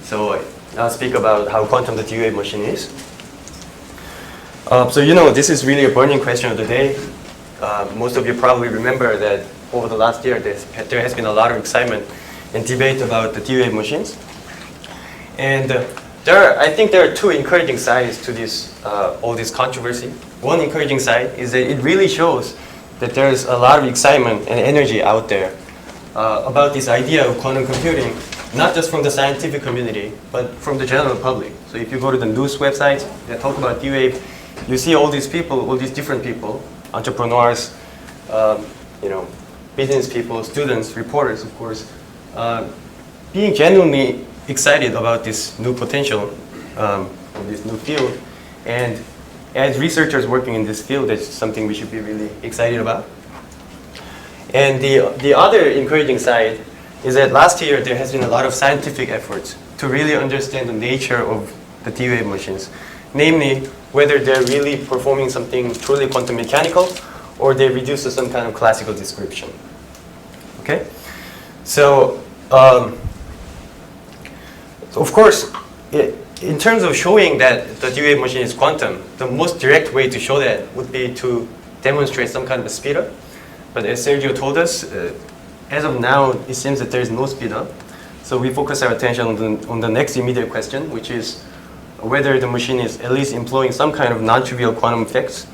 So I'll speak about how quantum the D-wave machine is. So you know, this is really a burning question of the day. Most of you probably remember that over the last year there has been a lot of excitement and debate about the D-wave machines. And I think there are two encouraging sides to this, all this controversy. One encouraging side is that it really shows that there's a lot of excitement and energy out there about this idea of quantum computing, not just from the scientific community, but from the general public. So if you go to the news websites that talk about D-wave, you see all these people, all these different people, entrepreneurs, you know, business people, students, reporters, of course, being genuinely excited about this new potential, of this new field. And as researchers working in this field, that's something we should be really excited about. And the other encouraging side is that last year there has been a lot of scientific efforts to really understand the nature of the D-wave machines. Namely, whether they're really performing something truly quantum mechanical or they reduce to some kind of classical description. Okay? So, of course, in terms of showing that the D-wave machine is quantum, the most direct way to show that would be to demonstrate some kind of a speedup. But as Sergio told us, as of now, it seems that there is no speedup. So we focus our attention on the next immediate question, which is whether the machine is at least employing some kind of non-trivial quantum effects,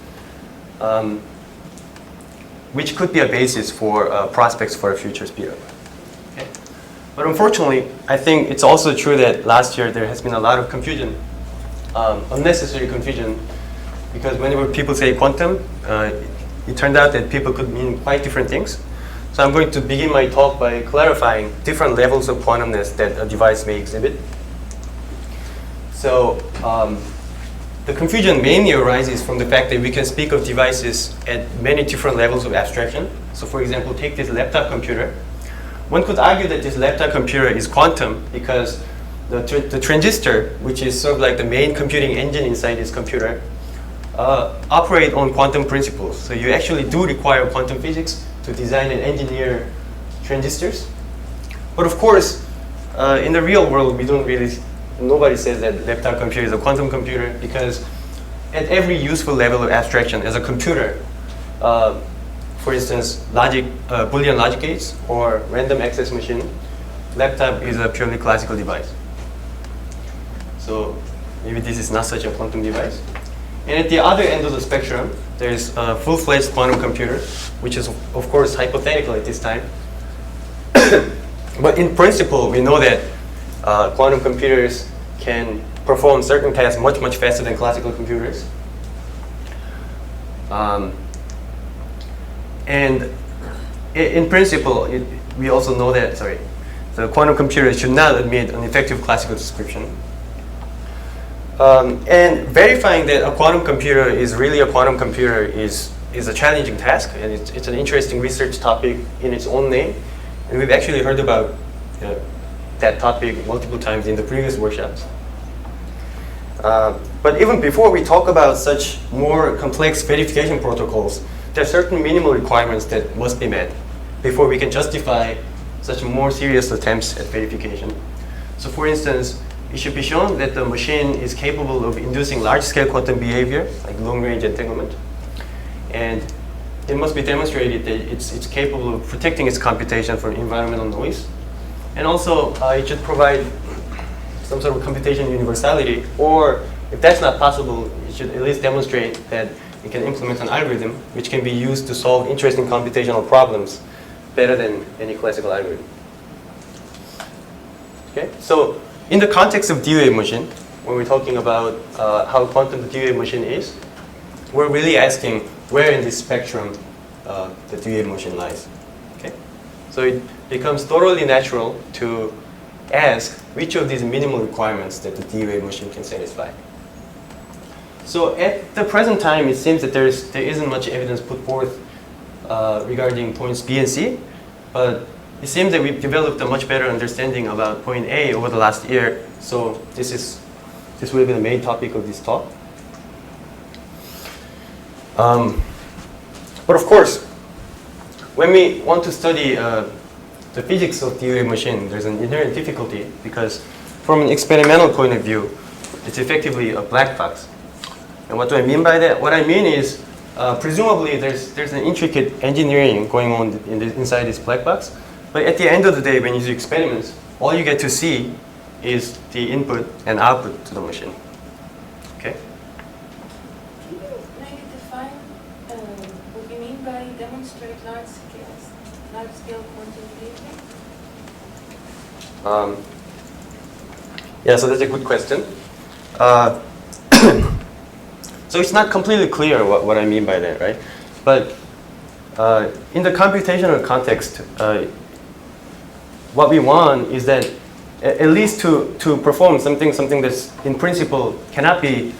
which could be a basis for prospects for a future speedup. Okay. But unfortunately, I think it's also true that last year there has been a lot of confusion, unnecessary confusion, because whenever people say quantum, it turned out that people could mean quite different things. So I'm going to begin my talk by clarifying different levels of quantumness that a device may exhibit. So the confusion mainly arises from the fact that we can speak of devices at many different levels of abstraction. So for example, take this laptop computer. One could argue that this laptop computer is quantum because the transistor, which is sort of like the main computing engine inside this computer, operate on quantum principles. So you actually do require quantum physics to design and engineer transistors. But of course, in the real world, nobody says that laptop computer is a quantum computer because at every useful level of abstraction as a computer, for instance, Boolean logic gates or random access machine, laptop is a purely classical device. So maybe this is not such a quantum device. And at the other end of the spectrum, there is a full-fledged quantum computer, which is of course hypothetical at this time. But in principle, we know that quantum computers can perform certain tasks much, much faster than classical computers. And in principle, we also know that, the quantum computer should not admit an effective classical description. And verifying that a quantum computer is really a quantum computer is a challenging task, and it's an interesting research topic in its own name. And we've actually heard about that topic multiple times in the previous workshops. But even before we talk about such more complex verification protocols, there are certain minimal requirements that must be met before we can justify such more serious attempts at verification. So for instance, it should be shown that the machine is capable of inducing large-scale quantum behavior, like long-range entanglement. And it must be demonstrated that it's capable of protecting its computation from environmental noise. And also, it should provide some sort of computation universality, or if that's not possible, it should at least demonstrate that it can implement an algorithm which can be used to solve interesting computational problems better than any classical algorithm. Okay, so in the context of D-wave machine, when we're talking about how quantum the D-wave machine is, we're really asking where in this spectrum the D-wave machine lies. Okay, so it becomes totally natural to ask which of these minimal requirements that the D-wave machine can satisfy. So at the present time, it seems that there isn't much evidence put forth regarding points B and C, but it seems that we've developed a much better understanding about point A over the last year. So this will be the main topic of this talk. But of course, when we want to study the physics of D-wave machine, there's an inherent difficulty because from an experimental point of view, it's effectively a black box. And what do I mean by that? What I mean is, presumably there's an intricate engineering going on inside this black box. But at the end of the day, when you do experiments, all you get to see is the input and output to the machine. Okay? Can you maybe define what you mean by demonstrate large scale quantum behavior? Yeah, so that's a good question. So it's not completely clear what I mean by that, right? But in the computational context, what we want is that at least to perform something that's in principle cannot be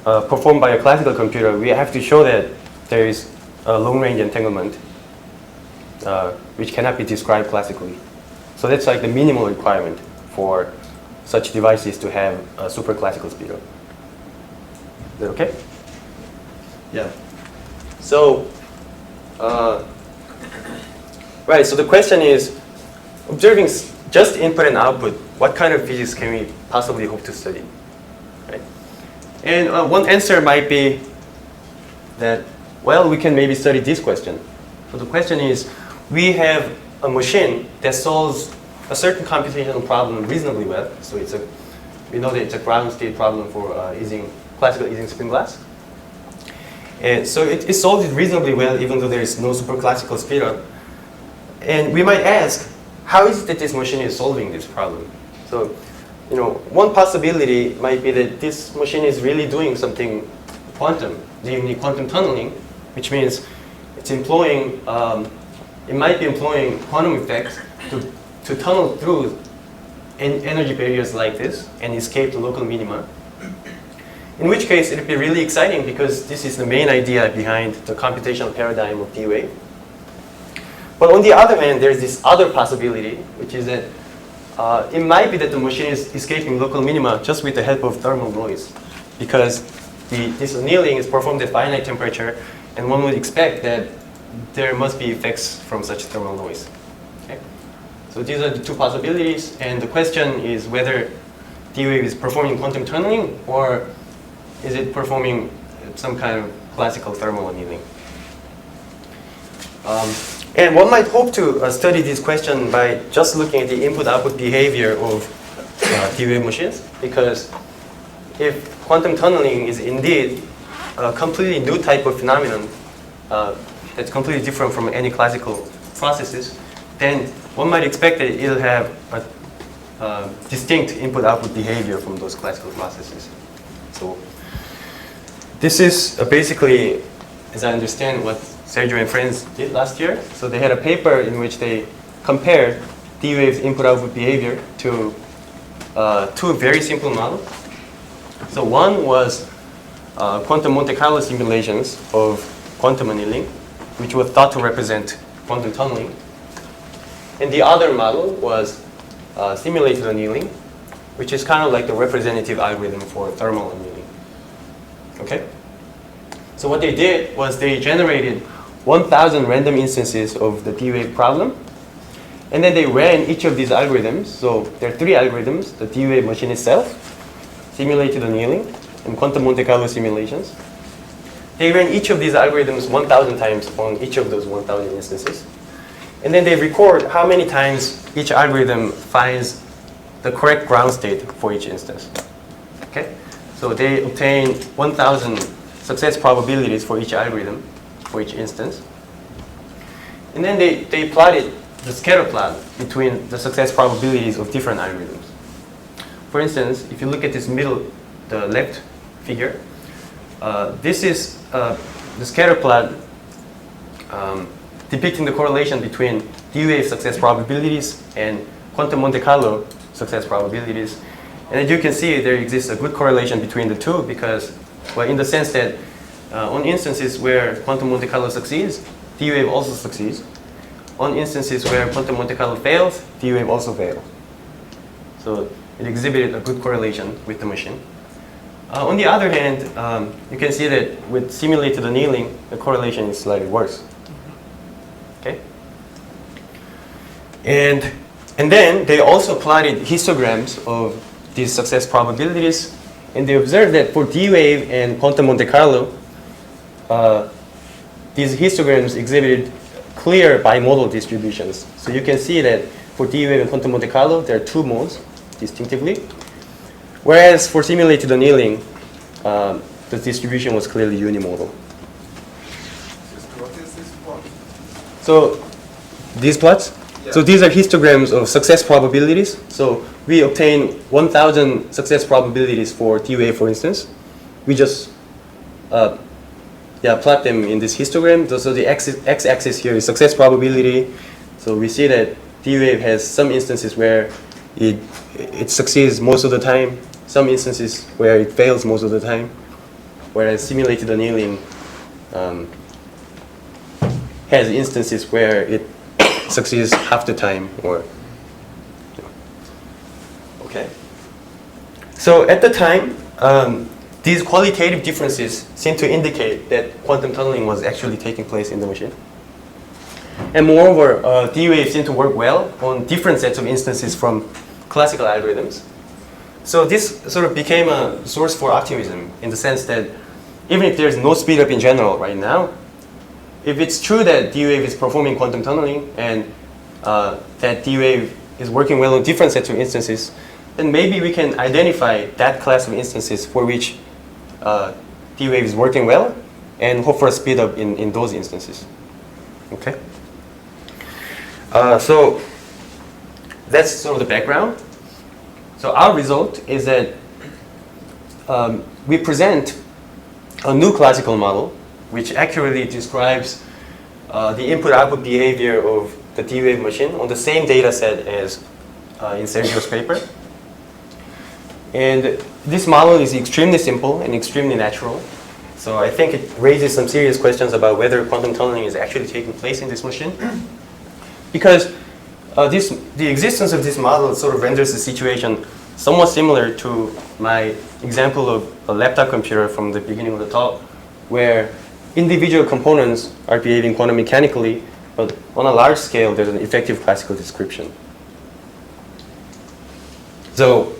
performed by a classical computer, we have to show that there is a long-range entanglement which cannot be described classically. So that's like the minimal requirement for such devices to have a super classical speedup. Is that okay? Yeah. So, right, so the question is, observing just input and output, what kind of physics can we possibly hope to study? Right? And one answer might be that, well, we can maybe study this question. So the question is, we have a machine that solves a certain computational problem reasonably well. So we know that it's a ground state problem for classical Ising spin glass. And so it solves it reasonably well, even though there is no super classical speedup. And we might ask, how is it that this machine is solving this problem? So, one possibility might be that this machine is really doing something quantum, namely quantum tunneling, which means it's employing, it might be employing quantum effects to tunnel through energy barriers like this and escape the local minima. In which case, it would be really exciting because this is the main idea behind the computational paradigm of D-wave. But on the other hand, there's this other possibility, which is that it might be that the machine is escaping local minima just with the help of thermal noise, because this annealing is performed at finite temperature, and one would expect that there must be effects from such thermal noise. Okay? So these are the two possibilities, and the question is whether D-wave is performing quantum tunneling, or is it performing some kind of classical thermal annealing? And one might hope to study this question by just looking at the input-output behavior of D-wave machines, because if quantum tunneling is indeed a completely new type of phenomenon that's completely different from any classical processes, then one might expect that it'll have a distinct input-output behavior from those classical processes. So this is basically, as I understand, what Sergio and friends did last year. So they had a paper in which they compared D-wave's input-output behavior to two very simple models. So one was quantum Monte Carlo simulations of quantum annealing, which was thought to represent quantum tunneling. And the other model was simulated annealing, which is kind of like the representative algorithm for thermal annealing. Okay? So what they did was they generated 1,000 random instances of the D-wave problem, and then they ran each of these algorithms. So there are three algorithms: the D-wave machine itself, simulated annealing, and quantum Monte Carlo simulations. They ran each of these algorithms 1,000 times on each of those 1,000 instances. And then they record how many times each algorithm finds the correct ground state for each instance. Okay? So they obtain 1,000 success probabilities for each algorithm, for each instance. And then they plotted the scatter plot between the success probabilities of different algorithms. For instance, if you look at this middle, the left figure, this is the scatter plot depicting the correlation between D-wave success probabilities and quantum Monte Carlo success probabilities. And as you can see, there exists a good correlation between the two because, well, in the sense that on instances where quantum Monte Carlo succeeds, D-wave also succeeds. On instances where quantum Monte Carlo fails, D-wave also fails. So it exhibited a good correlation with the machine. On the other hand, you can see that with simulated annealing, the correlation is slightly worse. Okay? And then they also plotted histograms of these success probabilities, and they observed that for D-wave and quantum Monte Carlo, these histograms exhibited clear bimodal distributions. So you can see that for D-wave and quantum Monte Carlo, there are two modes distinctively, whereas for simulated annealing, the distribution was clearly unimodal. What is this plot? So these plots, Yeah. so these are histograms of success probabilities. So we obtain 1,000 success probabilities for D-wave, for instance. We just plot them in this histogram. So the x-axis here is success probability. So we see that D-wave has some instances where it succeeds most of the time, some instances where it fails most of the time, whereas simulated annealing has instances where it succeeds half the time, or okay. So at the time, these qualitative differences seem to indicate that quantum tunneling was actually taking place in the machine. And moreover, D-wave seemed to work well on different sets of instances from classical algorithms. So this sort of became a source for optimism in the sense that even if there's no speedup in general right now, if it's true that D-wave is performing quantum tunneling and that D-wave is working well on different sets of instances, then maybe we can identify that class of instances for which D-wave is working well and hope for a speedup in those instances. Okay? So that's sort of the background. So our result is that we present a new classical model which accurately describes the input-output behavior of the D-wave machine on the same data set as in Sergio's paper. And this model is extremely simple and extremely natural. So I think it raises some serious questions about whether quantum tunneling is actually taking place in this machine. Because the existence of this model sort of renders the situation somewhat similar to my example of a laptop computer from the beginning of the talk, where individual components are behaving quantum mechanically, but on a large scale, there's an effective classical description. So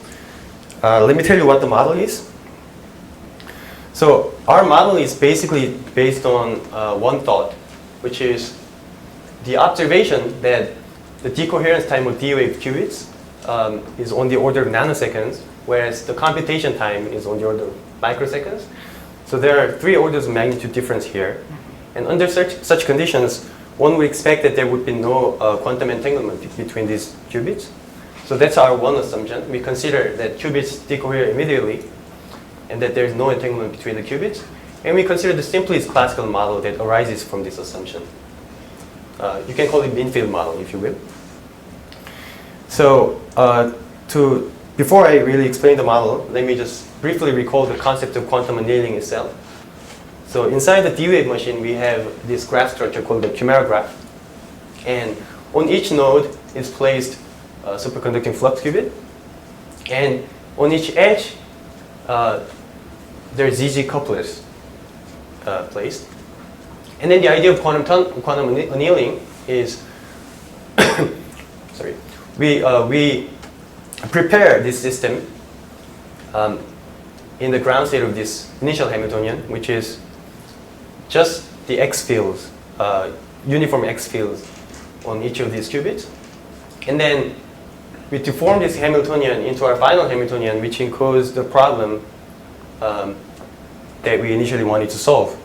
let me tell you what the model is. So our model is basically based on one thought, which is the observation that the decoherence time of D-wave qubits is on the order of nanoseconds, whereas the computation time is on the order of microseconds. So there are 3 orders of magnitude difference here. And under such conditions, one would expect that there would be no quantum entanglement between these qubits. So that's our one assumption. We consider that qubits decohere immediately and that there is no entanglement between the qubits. And we consider the simplest classical model that arises from this assumption. You can call it mean field model, if you will. So before I really explain the model, let me just briefly recall the concept of quantum annealing itself. So inside the D-wave machine, we have this graph structure called the chimera graph. And on each node is placed a superconducting flux qubit. And on each edge, there are ZZ couplers placed. And then the idea of quantum annealing is, sorry, we prepare this system in the ground state of this initial Hamiltonian, which is just the X fields, uniform X fields on each of these qubits. And then we deform this Hamiltonian into our final Hamiltonian, which encodes the problem that we initially wanted to solve.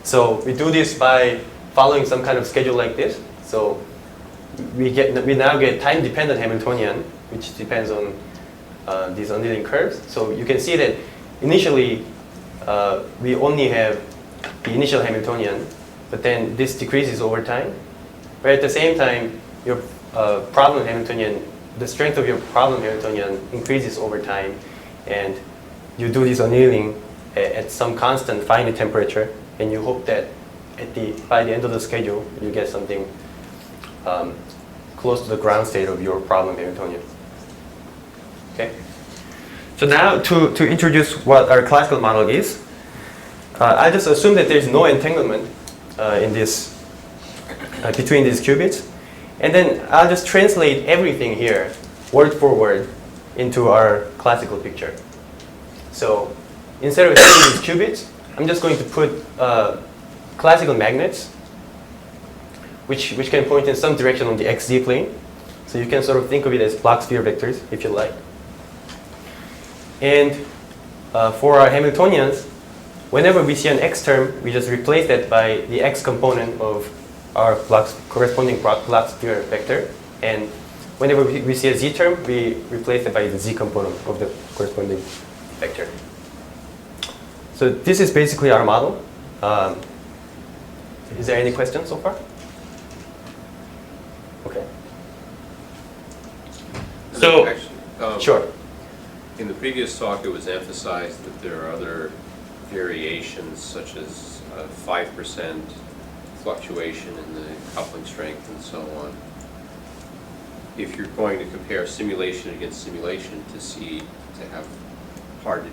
So we do this by following some kind of schedule like this. So we now get time-dependent Hamiltonian, which depends on these annealing curves. So you can see that initially we only have the initial Hamiltonian, but then this decreases over time. But at the same time, your problem Hamiltonian, the strength of your problem Hamiltonian increases over time, and you do this annealing at some constant finite temperature, and you hope that by the end of the schedule, you get something close to the ground state of your problem Hamiltonian. Okay. So now to introduce what our classical model is, I just assume that there's no entanglement in this between these qubits, and then I'll just translate everything here word for word into our classical picture. So instead of using these qubits, I'm just going to put classical magnets, which can point in some direction on the xz plane. So you can sort of think of it as block sphere vectors, if you like. And for our Hamiltonians, whenever we see an x term, we just replace that by the x component of our corresponding block sphere vector. And whenever we see a z term, we replace it by the z component of the corresponding vector. So this is basically our model. Is there any questions so far? Okay. So, actually, sure. in the previous talk, it was emphasized that there are other variations, such as 5% fluctuation in the coupling strength and so on. If you're going to compare simulation against simulation to have hard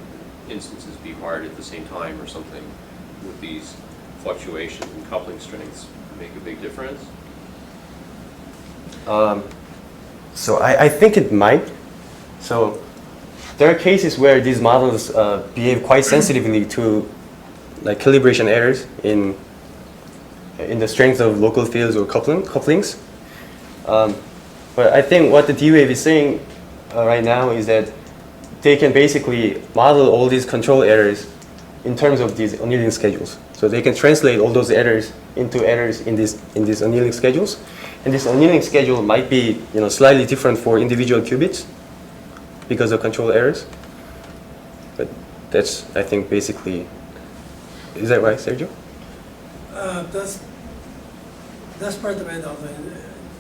instances be hard at the same time or something, would these fluctuations in coupling strengths make a big difference? So I think it might. So there are cases where these models behave quite sensitively to like calibration errors in the strength of local fields or couplings. But I think what the D-Wave is saying right now is that they can basically model all these control errors in terms of these annealing schedules. So they can translate all those errors into errors in these annealing schedules. And this annealing schedule might be slightly different for individual qubits because of control errors. But that's, I think, basically, is that right, Sergio? That's part of it.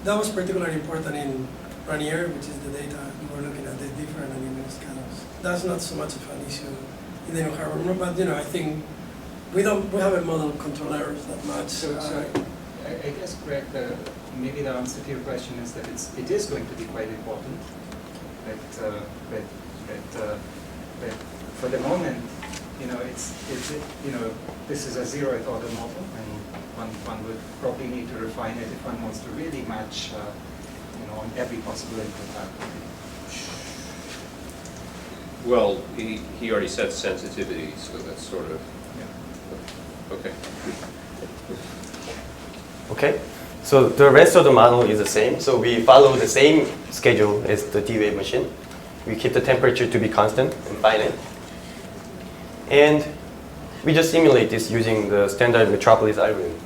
That was particularly important in Ranier, which is the data we were looking at, the different annealing schedules. That's not so much of an issue in the hardware, but I think we haven't modeled control errors that much. So I guess, Greg, maybe the answer to your question is that it is going to be quite important. But for the moment, this is a zeroth order model, and one would probably need to refine it if one wants to really match, on every possible input output. Well, he already said sensitivity, so that's sort of, Yeah. okay. Okay. So the rest of the model is the same. So we follow the same schedule as the D-Wave machine. We keep the temperature to be constant and finite. And we just simulate this using the standard Metropolis algorithm,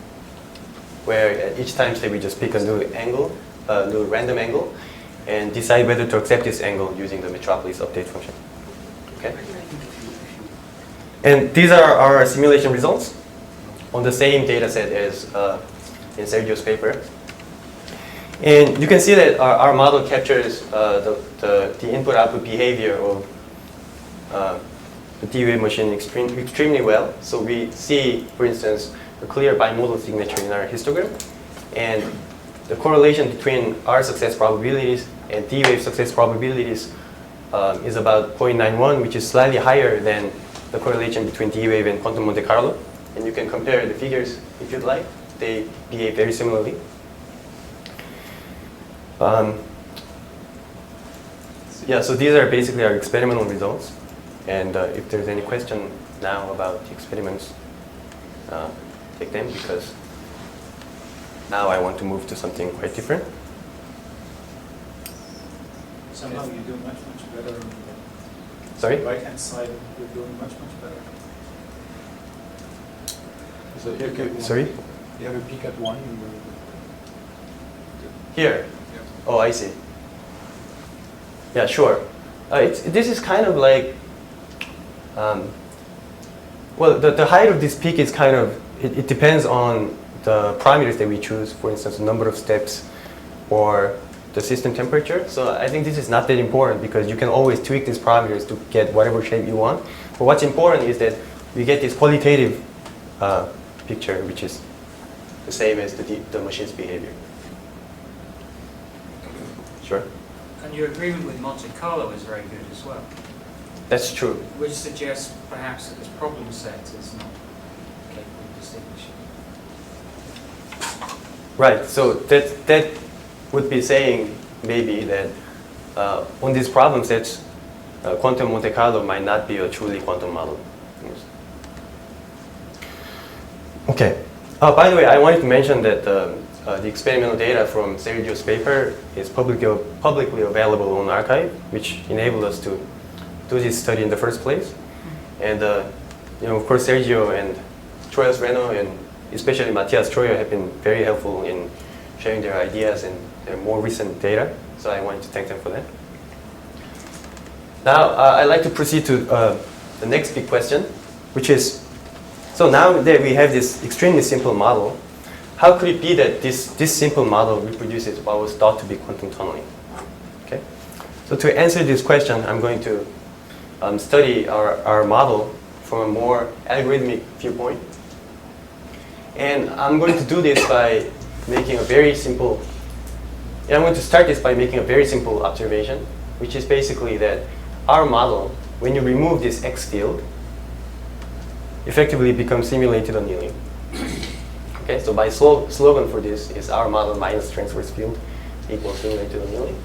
where at each time step we just pick a new angle, a new random angle, and decide whether to accept this angle using the Metropolis update function. Okay? And these are our simulation results on the same data set as in Sergio's paper. And you can see that our model captures the input-output behavior of the D-Wave machine extremely well. So we see, for instance, a clear bimodal signature in our histogram. And the correlation between our success probabilities and D-Wave success probabilities is about 0.91, which is slightly higher than the correlation between D-Wave and quantum Monte Carlo. And you can compare the figures if you'd like. They behave very similarly. Yeah, so these are basically our experimental results. And if there's any question now about the experiments, take them, because now I want to move to something quite different. Somehow you do much, much better. On the Sorry? right-hand side, you're doing much, much better. So here, get one. Sorry? You have a peek at one. Here? Yeah. Oh, I see. Yeah, sure. This is kind of like, well, the height of this peak is kind of, it depends on the parameters that we choose, for instance, the number of steps or the system temperature. So I think this is not that important because you can always tweak these parameters to get whatever shape you want. But what's important is that we get this qualitative picture, which is the same as the machine's behavior. Sure? And your agreement with Monte Carlo is very good as well. That's true. Which suggests perhaps that this problem set is not capable of distinguishing. Right, so that would be saying maybe that on these problem sets, quantum Monte Carlo might not be a truly quantum model. Okay. By the way, I wanted to mention that the experimental data from Sergio's paper is publicly available on arXiv, which enabled us to do this study in the first place. And of course, Sergio and Troyes Reno and especially Matthias Troyer have been very helpful in sharing their ideas and their more recent data. So I wanted to thank them for that. Now, I'd like to proceed to the next big question, which is, so now that we have this extremely simple model, how could it be that this simple model reproduces what was thought to be quantum tunneling? Okay. So to answer this question, I'm going to study our model from a more algorithmic viewpoint. And I'm going to do this by making a very simple, I'm going to start this by making a very simple observation, which is basically that our model, when you remove this X field, effectively becomes simulated annealing. Okay, so my slogan for this is our model minus transverse field equals simulated annealing.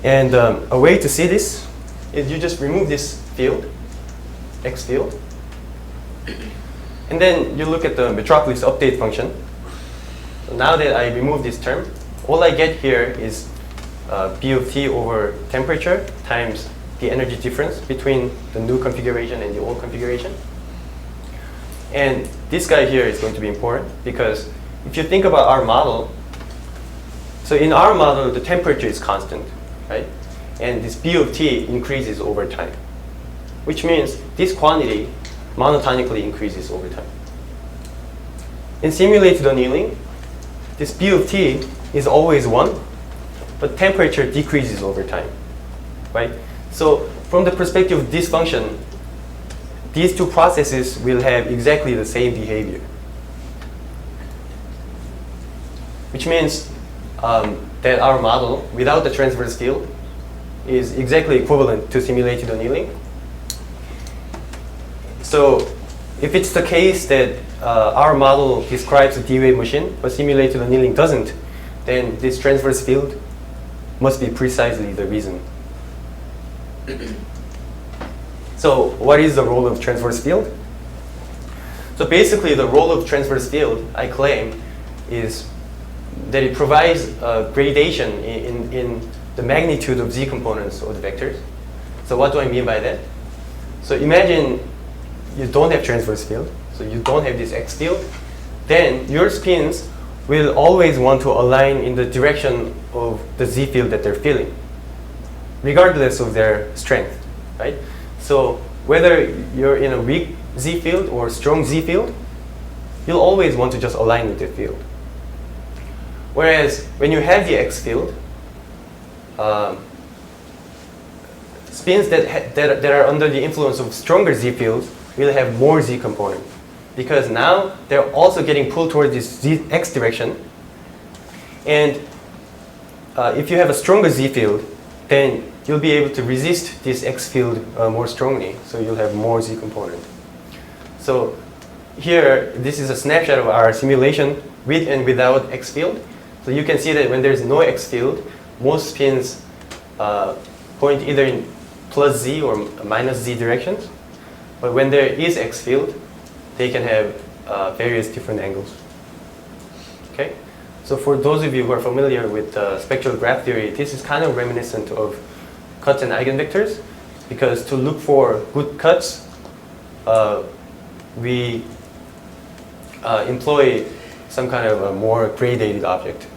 And a way to see this is you just remove this field, X field, and then you look at the Metropolis update function. So now that I remove this term, all I get here is B of t over temperature times the energy difference between the new configuration and the old configuration. And this guy here is going to be important because if you think about our model, so in our model, the temperature is constant, right? And this B of t increases over time, which means this quantity monotonically increases over time. In simulated annealing, this B of t is always 1, but temperature decreases over time, right? So from the perspective of this function, these two processes will have exactly the same behavior. Which means that our model, without the transverse field, is exactly equivalent to simulated annealing. So if it's the case that our model describes a D-wave machine, but simulated annealing doesn't, then this transverse field must be precisely the reason. So what is the role of transverse field? So basically the role of transverse field, I claim, is that it provides a gradation in the magnitude of z components of the vectors. So what do I mean by that? So imagine you don't have transverse field, so you don't have this X field, then your spins will always want to align in the direction of the z field that they're feeling, regardless of their strength, right? So whether you're in a weak z field or strong z field, you'll always want to just align with the field. Whereas when you have the X field, spins that are under the influence of stronger z fields will have more z component, because now they're also getting pulled towards this x direction. And if you have a stronger z field, then you'll be able to resist this X field more strongly, so you'll have more Z component. So here, this is a snapshot of our simulation with and without X field. So you can see that when there's no X field, most spins point either in plus Z or minus Z directions. But when there is X field, they can have various different angles. Okay? So for those of you who are familiar with spectral graph theory, this is kind of reminiscent of cuts and eigenvectors, because to look for good cuts, we employ some kind of a more gradated object.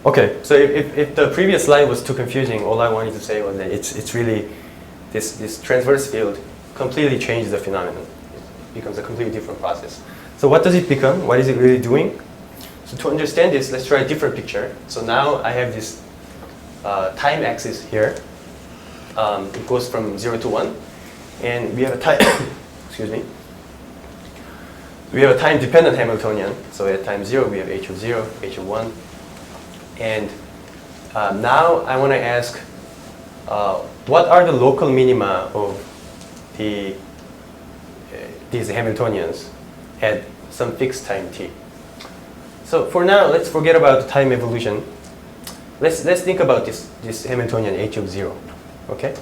Okay, so if the previous slide was too confusing, all I wanted to say was that it's really this transverse field completely changes the phenomenon. It becomes a completely different process. So what does it become? What is it really doing? So to understand this, let's try a different picture. So now I have this time axis here. It goes from 0 to 1. And we have a time, excuse me. We have a time-dependent Hamiltonian. So at time 0, we have h of 0, h of 1. And now I want to ask, what are the local minima of these Hamiltonians at some fixed time t? So for now, let's forget about the time evolution. let's think about this Hamiltonian H of 0. Okay?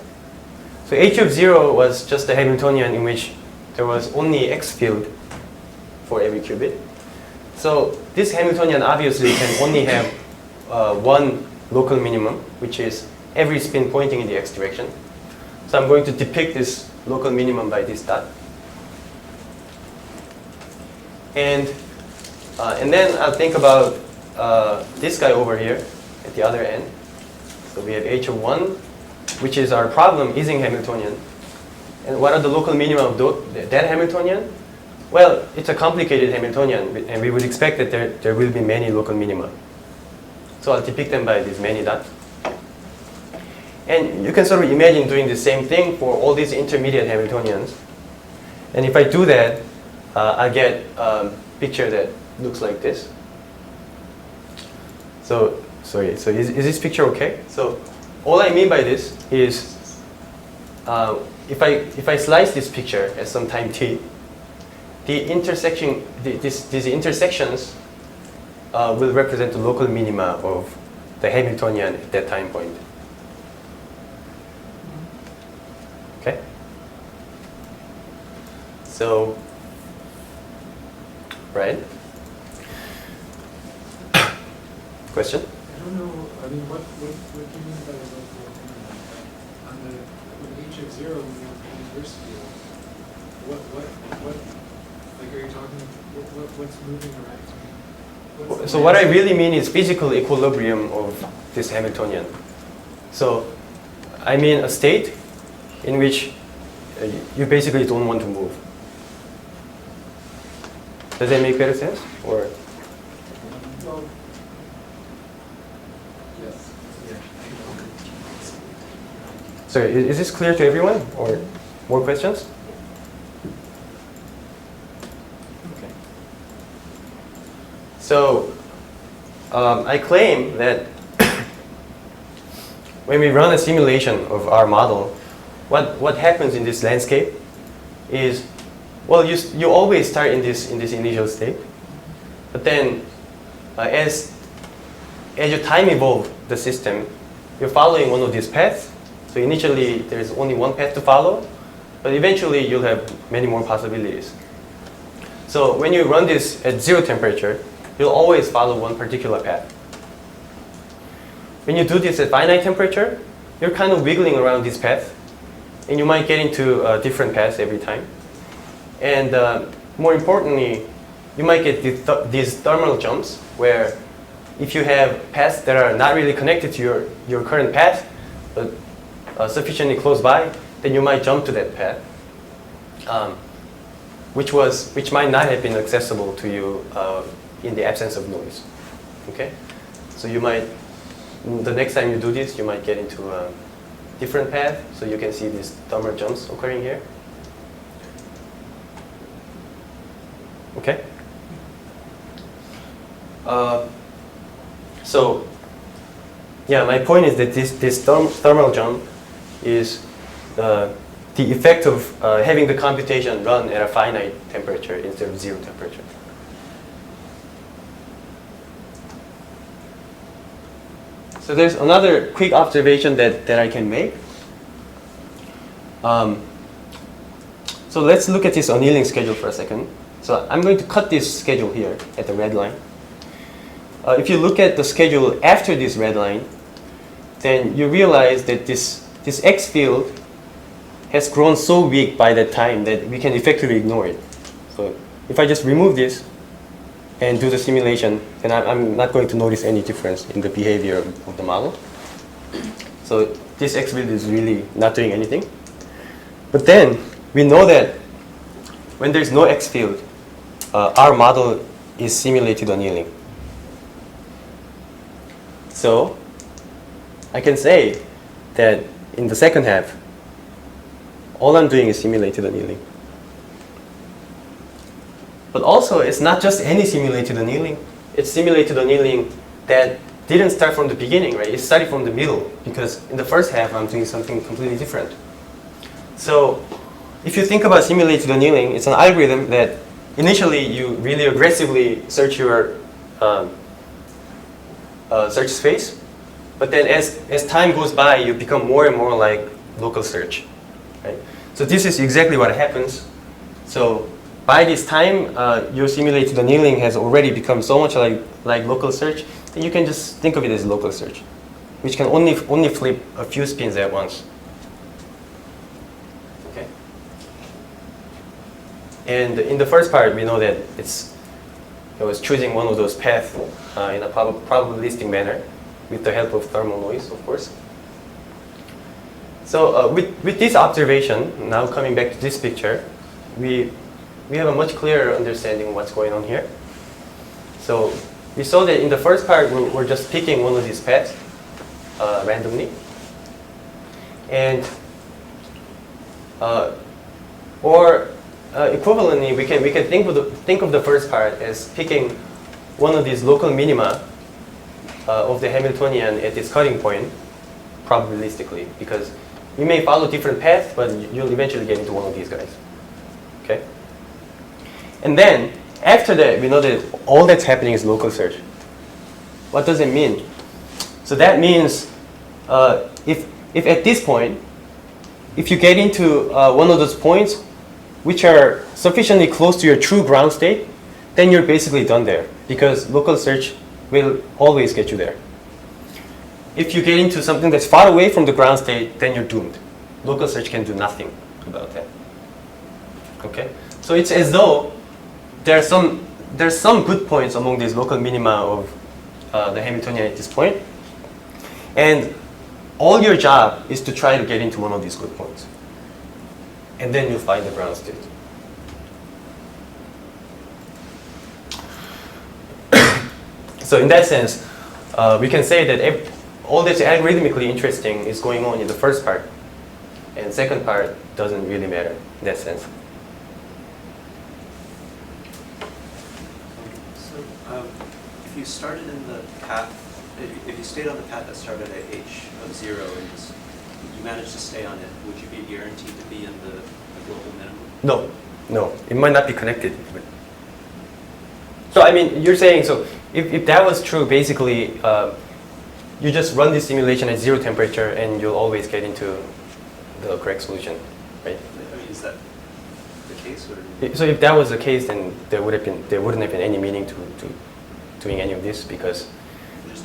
So H of 0 was just a Hamiltonian in which there was only X field for every qubit. So this Hamiltonian obviously can only have one local minimum, which is every spin pointing in the X direction. So I'm going to depict this local minimum by this dot. And then I'll think about this guy over here at the other end. So we have H of 1, which is our problem, Ising Hamiltonian. And what are the local minima of that Hamiltonian? Well, it's a complicated Hamiltonian, and we would expect that there will be many local minima. So I'll depict them by these many dots. And you can sort of imagine doing the same thing for all these intermediate Hamiltonians. And if I do that, I get a picture that looks like this. So, sorry, so is this picture okay? So all I mean by this is if I slice this picture at some time t, the intersection, these intersections will represent the local minima of the Hamiltonian at that time point. Okay? So, right? Question? I don't know, I mean, what do you mean by the local minimum? On the, with H of 0, we have transverse field. What, like, are you talking, what's moving around? So what I really mean is physical equilibrium of this Hamiltonian. So I mean a state in which you basically don't want to move. Does that make better sense? Or Well, yes. Yeah. sorry, is this clear to everyone? Or more questions? Okay. So I claim that when we run a simulation of our model, what happens in this landscape is, well, you always start in this initial state, but then as your time evolves the system, you're following one of these paths. So initially there's only one path to follow, but eventually you'll have many more possibilities. So when you run this at 0 temperature, you'll always follow one particular path. When you do this at finite temperature, you're kind of wiggling around this path, and you might get into different paths every time. And more importantly, you might get these thermal jumps where if you have paths that are not really connected to your current path, but sufficiently close by, then you might jump to that path, which might not have been accessible to you in the absence of noise. Okay? So you might, the next time you do this, you might get into a different path. So you can see these thermal jumps occurring here. Okay? So, yeah, my point is that this thermal jump is the effect of having the computation run at a finite temperature instead of 0 temperature. So there's another quick observation that I can make. So let's look at this annealing schedule for a second. So I'm going to cut this schedule here at the red line. If you look at the schedule after this red line, then you realize that this X field has grown so weak by that time that we can effectively ignore it. So if I just remove this and do the simulation, then I'm not going to notice any difference in the behavior of the model. So this X field is really not doing anything. But then we know that when there's no X field, our model is simulated annealing. So I can say that in the second half, all I'm doing is simulated annealing. But also, it's not just any simulated annealing. It's simulated annealing that didn't start from the beginning, right? It started from the middle, because in the first half, I'm doing something completely different. So if you think about simulated annealing, it's an algorithm that initially you really aggressively search your search space, But then as time goes by, you become more and more like local search, right? So this is exactly what happens. So by this time, your simulated annealing has already become so much like local search that you can just think of it as local search, which can only flip a few spins at once. Okay. And in the first part, we know that it was choosing one of those paths in a probabilistic manner with the help of thermal noise, of course. So with this observation, now coming back to this picture, we have a much clearer understanding of what's going on here. So we saw that in the first part, we're just picking one of these paths randomly. And equivalently, we can think of the first part as picking one of these local minima of the Hamiltonian at its cutting point probabilistically, because you may follow different paths, but you'll eventually get into one of these guys. Okay? And then after that, we know that all that's happening is local search. What does it mean? So that means if at this point, if you get into one of those points which are sufficiently close to your true ground state, then you're basically done there, because local search will always get you there. If you get into something that's far away from the ground state, then you're doomed. Local search can do nothing about that. Okay? So it's as though there's some good points among these local minima of the Hamiltonian at this point, and all your job is to try to get into one of these good points. And then you'll find the ground state. So in that sense, we can say that all that's algorithmically interesting is going on in the first part, and the second part doesn't really matter in that sense. So if you started in the path, if you stayed on the path that started at h of 0 and you managed to stay on it, would you be guaranteed to be in the global minimum? No, it might not be connected. So I mean, you're saying, so if that was true, basically, you just run this simulation at 0 temperature and you'll always get into the correct solution, right? I mean, is that the case? Or? So if that was the case, then there wouldn't have been any meaning to doing any of this, because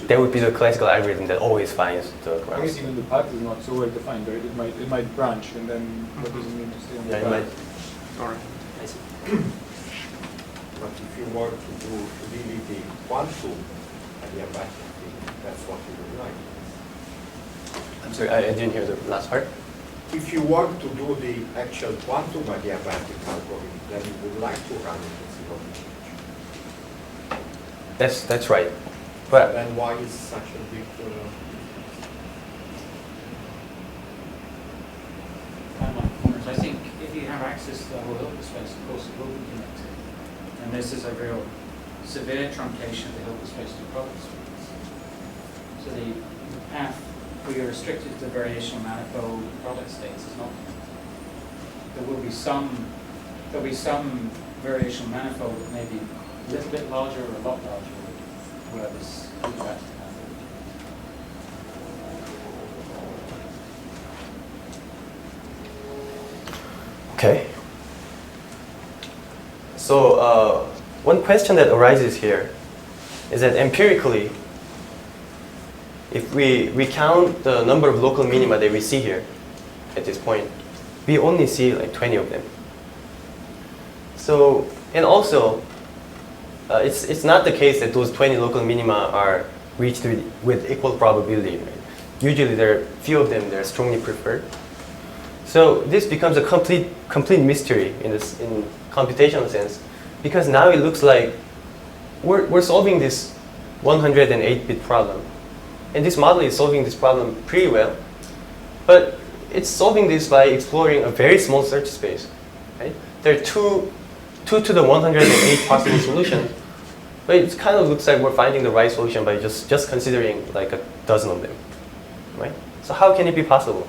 that would be the classical algorithm that always finds the ground. I guess even the path is not so well defined, right? It might branch, and then what does it mean to stay on the Yeah, it path? might. All right. I see. But if you were to do really the quantum adiabatic thing, that's what you would like. I'm sorry, I didn't hear the last part. If you were to do the actual quantum adiabatic algorithm, then you would like to run it in zero temperature. That's right. But Then why is such a big I think if you have access to the whole Hilbert space, of course it will be connected. And this is a real severe truncation of the Hilbert space to product space. So the path where you're restricted to the variational manifold product states is not connected. There'll be some variational manifold that may be a little bit larger or a lot larger where this feedback happens. okay. So one question that arises here is that empirically, if we count the number of local minima that we see here at this point, we only see like 20 of them. So, and also, it's not the case that those 20 local minima are reached with equal probability. Right? Usually there are few of them that are strongly preferred. So this becomes a complete mystery in computational sense, because now it looks like we're solving this 108-bit problem. And this model is solving this problem pretty well, but it's solving this by exploring a very small search space. Right? There are two to the 108 possible solutions, but it kind of looks like we're finding the right solution by just considering like a dozen of them. Right? So how can it be possible?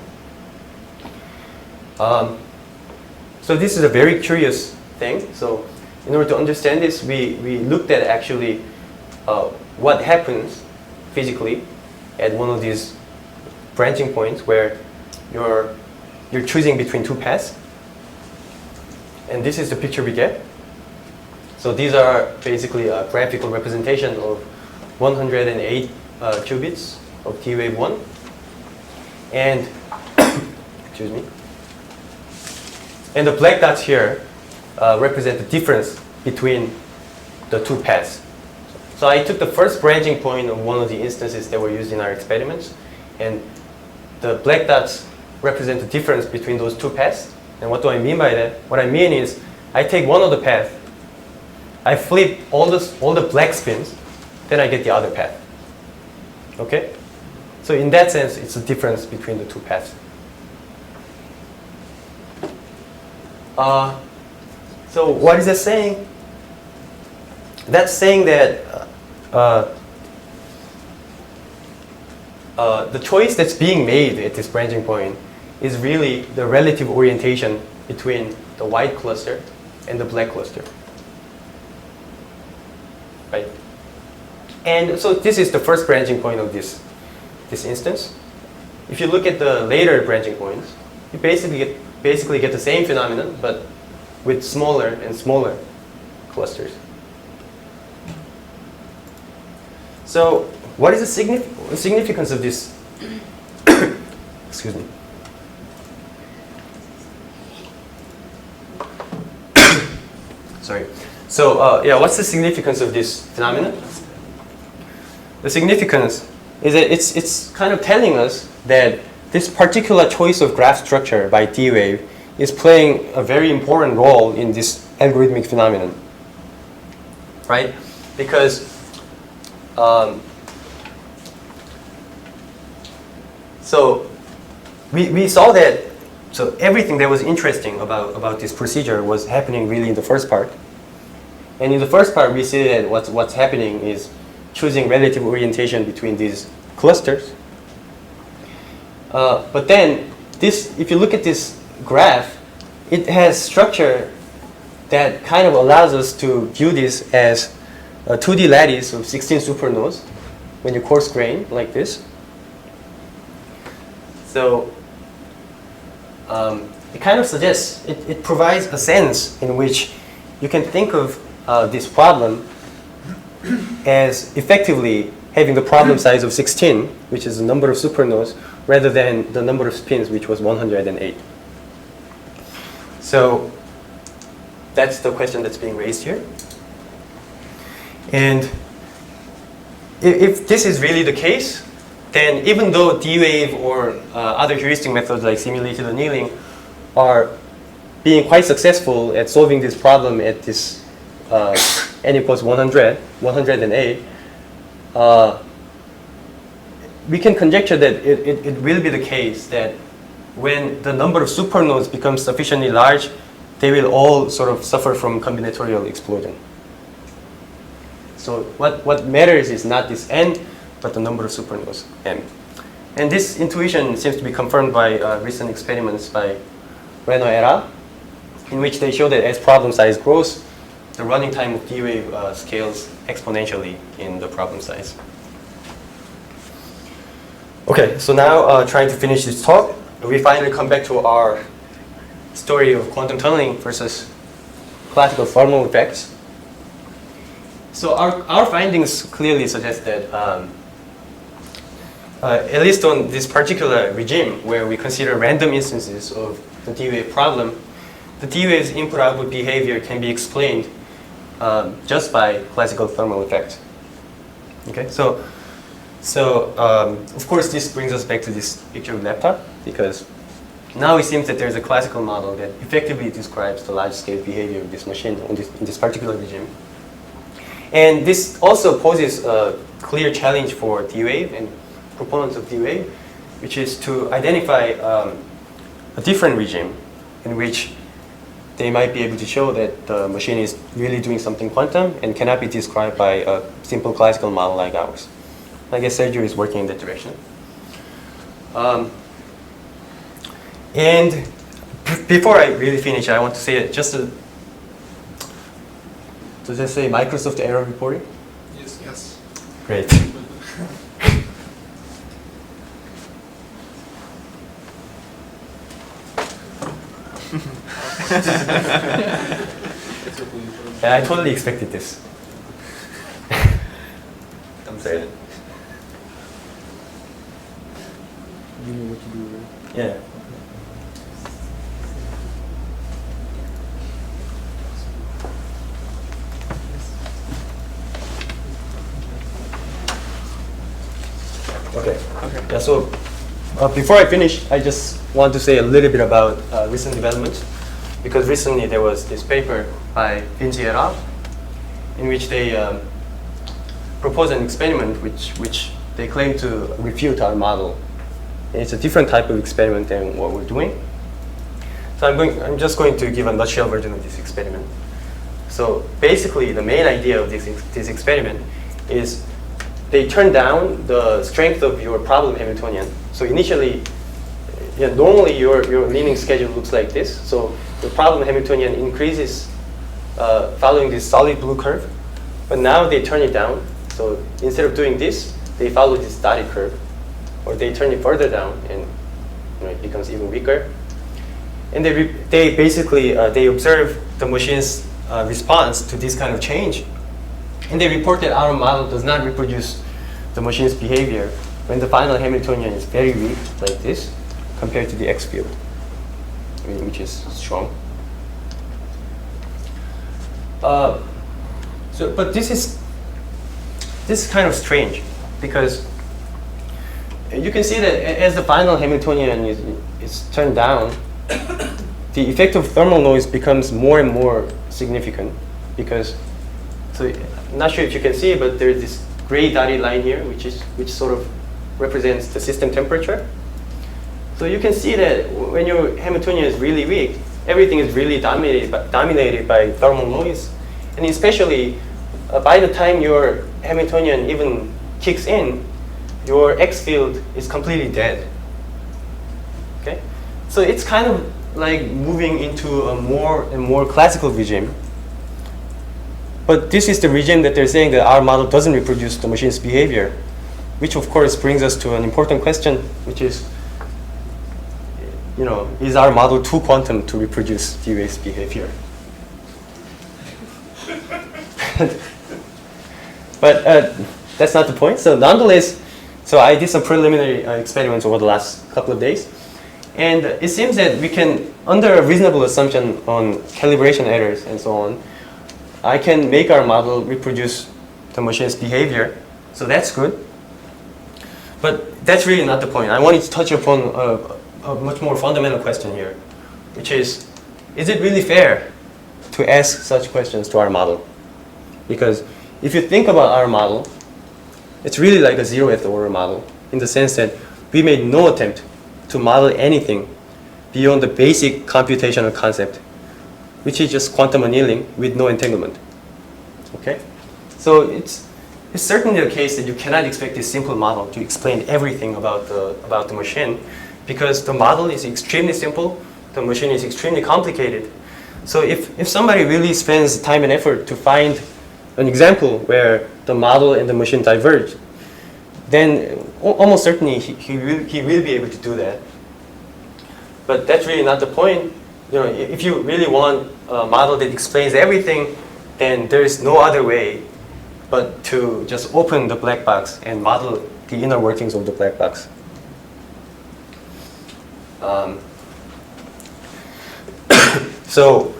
So this is a very curious thing. So in order to understand this, we looked at actually what happens physically at one of these branching points where you're choosing between two paths. And this is the picture we get. So these are basically a graphical representation of 108 qubits of D wave 1. And, excuse me. And the black dots here represent the difference between the two paths. So I took the first branching point of one of the instances that were used in our experiments, and the black dots represent the difference between those two paths. And what do I mean by that? What I mean is, I take one of the paths, I flip all the black spins, then I get the other path. Okay? So in that sense, it's the difference between the two paths. So what is that saying? That's saying that the choice that's being made at this branching point is really the relative orientation between the white cluster and the black cluster. Right? And so this is the first branching point of this instance. If you look at the later branching points, you basically get the same phenomenon, but with smaller and smaller clusters. So what is the significance of this? Excuse me. Sorry. So yeah, what's the significance of this phenomenon? The significance is that it's kind of telling us that this particular choice of graph structure by D-Wave is playing a very important role in this algorithmic phenomenon, right? Because so we saw that so everything that was interesting about this procedure was happening really in the first part. And in the first part, we see that what's happening is choosing relative orientation between these clusters. But then, if you look at this graph, it has structure that kind of allows us to view this as a 2D lattice of 16 supernodes when you coarse grain like this. So it kind of suggests, it provides a sense in which you can think of this problem as effectively having the problem size of 16, which is the number of supernodes, rather than the number of spins, which was 108. So that's the question that's being raised here. And if this is really the case, then even though D-Wave or other heuristic methods like simulated annealing are being quite successful at solving this problem at this n equals 108, we can conjecture that it will be the case that when the number of supernodes becomes sufficiently large, they will all sort of suffer from combinatorial explosion. So what matters is not this n, but the number of supernodes, m. And this intuition seems to be confirmed by recent experiments by Reno et al., in which they show that as problem size grows, the running time of D-Wave scales exponentially in the problem size. Okay, so now trying to finish this talk, we finally come back to our story of quantum tunneling versus classical thermal effects. So our findings clearly suggest that at least on this particular regime where we consider random instances of the D-Wave problem, the D-Wave's input-output behavior can be explained just by classical thermal effects. Okay, so of course this brings us back to this picture of laptop, because now it seems that there's a classical model that effectively describes the large-scale behavior of this machine in this particular regime. And this also poses a clear challenge for D-Wave and proponents of D-Wave, which is to identify a different regime in which they might be able to show that the machine is really doing something quantum and cannot be described by a simple classical model like ours. I guess Sergio is working in that direction. And before I really finish, I want to say just does that say Microsoft error reporting? Yes. Great. Yeah, I totally expected this. I'm sorry. You know what to do, right? Yeah. Okay. Yeah, so before I finish, I just want to say a little bit about recent developments, because recently there was this paper by Vinci et al. In which they proposed an experiment which they claim to refute our model. And it's a different type of experiment than what we're doing. So I'm just going to give a nutshell version of this experiment. So basically, the main idea of this experiment is they turn down the strength of your problem Hamiltonian. So initially, normally your leaning schedule looks like this. So the problem Hamiltonian increases following this solid blue curve. But now they turn it down. So instead of doing this, they follow this dotted curve. Or they turn it further down, and it becomes even weaker. And they basically they observe the machine's response to this kind of change. And they report that our model does not reproduce the machine's behavior when the final Hamiltonian is very weak, like this, compared to the X field, which is strong. But this is kind of strange, because you can see that as the final Hamiltonian is turned down, the effect of thermal noise becomes more and more significant, because, so I'm not sure if you can see, but there's this gray dotted line here, which sort of represents the system temperature. So you can see that when your Hamiltonian is really weak, everything is really dominated by thermal noise. And especially by the time your Hamiltonian even kicks in, your X field is completely dead. Okay? So it's kind of like moving into a more and more classical regime. But this is the regime that they're saying that our model doesn't reproduce the machine's behavior, which of course brings us to an important question, which is, is our model too quantum to reproduce D-Wave's behavior? But that's not the point. So nonetheless, so I did some preliminary experiments over the last couple of days. And it seems that we can, under a reasonable assumption on calibration errors and so on, I can make our model reproduce the machine's behavior. So that's good. But that's really not the point. I wanted to touch upon a much more fundamental question here, which is it really fair to ask such questions to our model? Because if you think about our model, it's really like a zeroth order model, in the sense that we made no attempt to model anything beyond the basic computational concept, which is just quantum annealing with no entanglement. Okay? So it's certainly the case that you cannot expect this simple model to explain everything about the machine, because the model is extremely simple, the machine is extremely complicated. So if somebody really spends time and effort to find an example where the model and the machine diverge, then almost certainly he will be able to do that. But that's really not the point. If you really want a model that explains everything, then there is no other way but to just open the black box and model the inner workings of the black box. So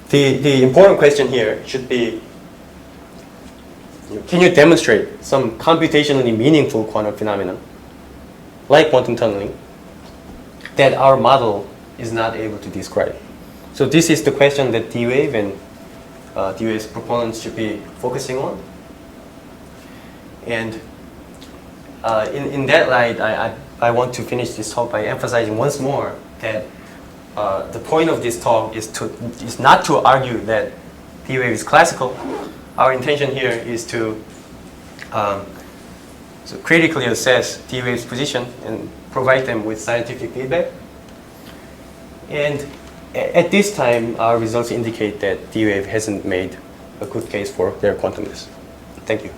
the important question here should be, can you demonstrate some computationally meaningful quantum phenomenon, like quantum tunneling, that our model is not able to describe? So this is the question that D-Wave and D-Wave's proponents should be focusing on. And in that light, I want to finish this talk by emphasizing once more that the point of this talk is not to argue that D-Wave is classical. Our intention here is to so critically assess D-Wave's position and provide them with scientific feedback. And at this time, our results indicate that D-Wave hasn't made a good case for their quantumness. Thank you.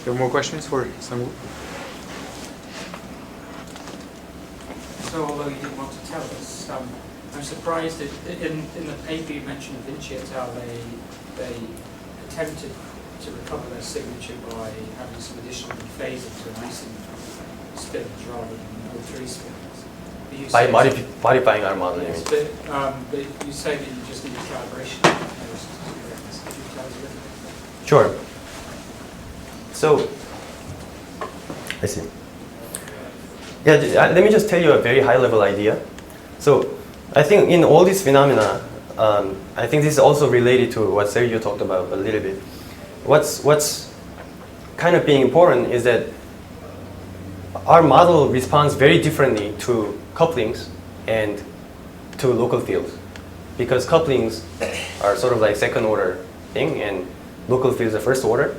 There are more questions for Seung? So although you didn't want to tell us, I'm surprised that in the paper you mentioned Vinci et al. They attempted to recover their signature by having some additional phasing to an icing spins rather than O3 spins. But you By say- modifying our model, you Yes, mean? but you say that you just need calibration. Could you tell us a little bit? Sure. So, I see. Yeah, let me just tell you a very high-level idea. So, I think in all these phenomena, I think this is also related to what Sergio talked about a little bit. What's kind of being important is that our model responds very differently to couplings and to local fields, because couplings are sort of like second-order thing, and local fields are first order.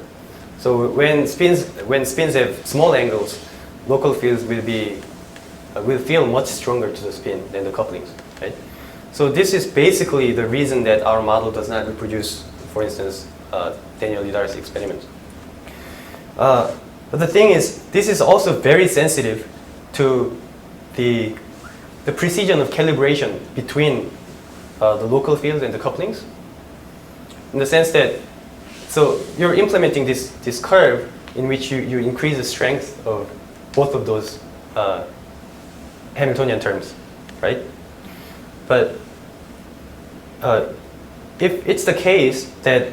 So when spins have small angles, local fields will feel much stronger to the spin than the couplings, right? So this is basically the reason that our model does not reproduce, for instance, Daniel Lidar's experiments. But the thing is, this is also very sensitive to the precision of calibration between the local fields and the couplings, in the sense that, so you're implementing this curve in which you increase the strength of both of those Hamiltonian terms, right? But if it's the case that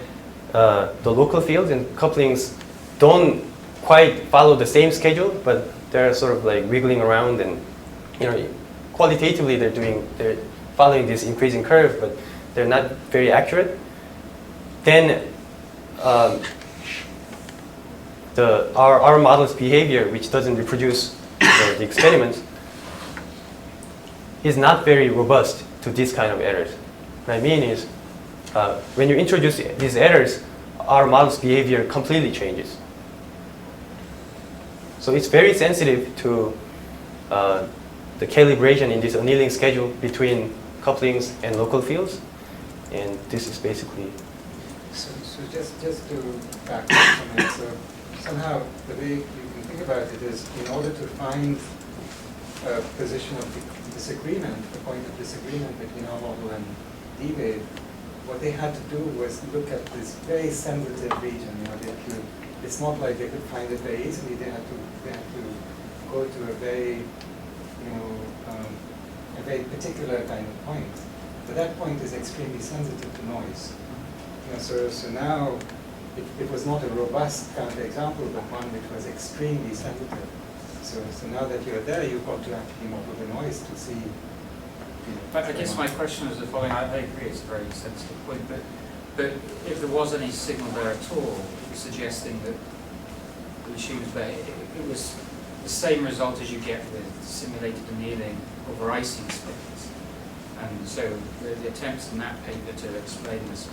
the local fields and couplings don't quite follow the same schedule, but they're sort of like wiggling around, and qualitatively they're following this increasing curve, but they're not very accurate, then our model's behavior, which doesn't reproduce the experiments, is not very robust to this kind of errors. What I mean is, when you introduce these errors, our model's behavior completely changes. So it's very sensitive to the calibration in this annealing schedule between couplings and local fields, and this is basically. So just to back up a minute, so somehow the way you can think about it is, in order to find a position of disagreement, the point of disagreement between our model and D-wave, what they had to do was look at this very sensitive region. It's not like they could find it very easily. They had to go to a very particular kind of point. But that point is extremely sensitive to noise. So now it was not a robust counterexample, but one which was extremely sensitive. So now that you're there, you've got to actually model the noise to see. I guess my question is the following. I agree it's a very sensitive point, but if there was any signal there at all, suggesting that the machine was there, it was the same result as you get with simulated annealing over icing spins. And so the attempts in that paper to explain this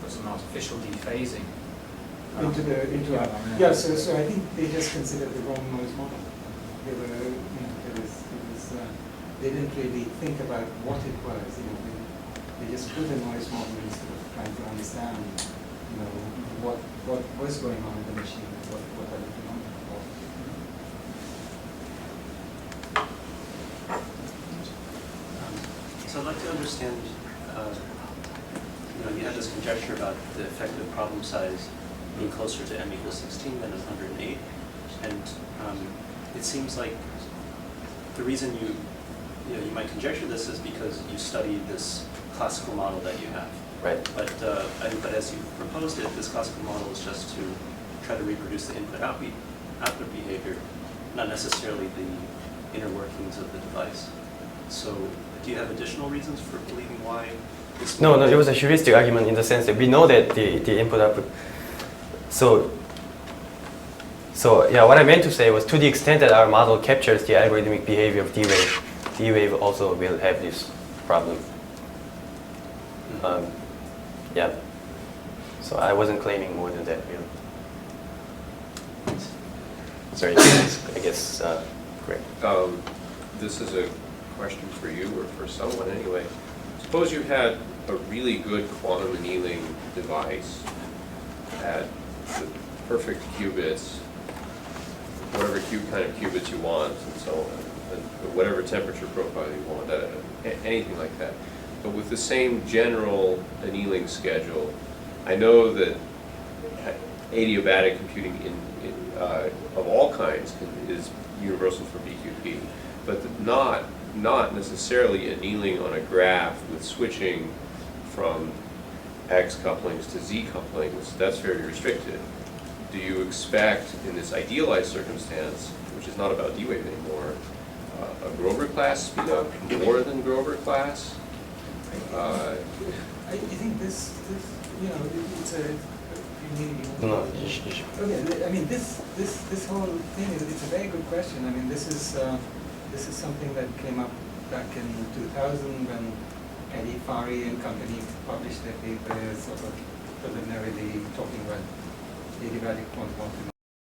was an artificial dephasing. So I think they just considered the wrong noise model. They didn't really think about what it was. They just put a noise model instead of trying to understand, what was going on in the machine, what are the phenomena for. So I'd like to understand, you had this conjecture about the effective problem size being closer to m equals 16 than 108, and it seems like the reason you might conjecture this is because you studied this classical model that you have. Right. But as you proposed it, this classical model is just to try to reproduce the input-output behavior, not necessarily the inner workings of the device. So do you have additional reasons for believing why this? No, it was a heuristic argument in the sense that we know that the input-output. So yeah, what I meant to say was, to the extent that our model captures the algorithmic behavior of D-wave, D-wave also will have this problem. Yeah. So I wasn't claiming more than that, really. Sorry, I guess correct. This is a question for you or for someone anyway. Suppose you had a really good quantum annealing device that perfect qubits, whatever kind of qubits you want, and so on, and whatever temperature profile you want, anything like that. But with the same general annealing schedule, I know that adiabatic computing of all kinds is universal for BQP, but not necessarily annealing on a graph with switching from X couplings to Z couplings. That's very restricted. Do you expect, in this idealized circumstance, which is not about D-wave anymore, a Grover class speed up more than Grover class? I think this, you know, it's a. No, Okay, I mean, this whole thing it's a very good question. I mean, this is something that came up back in 2000 when Eddie Fari and company published their paper, sort of preliminarily talking about adiabatic quantum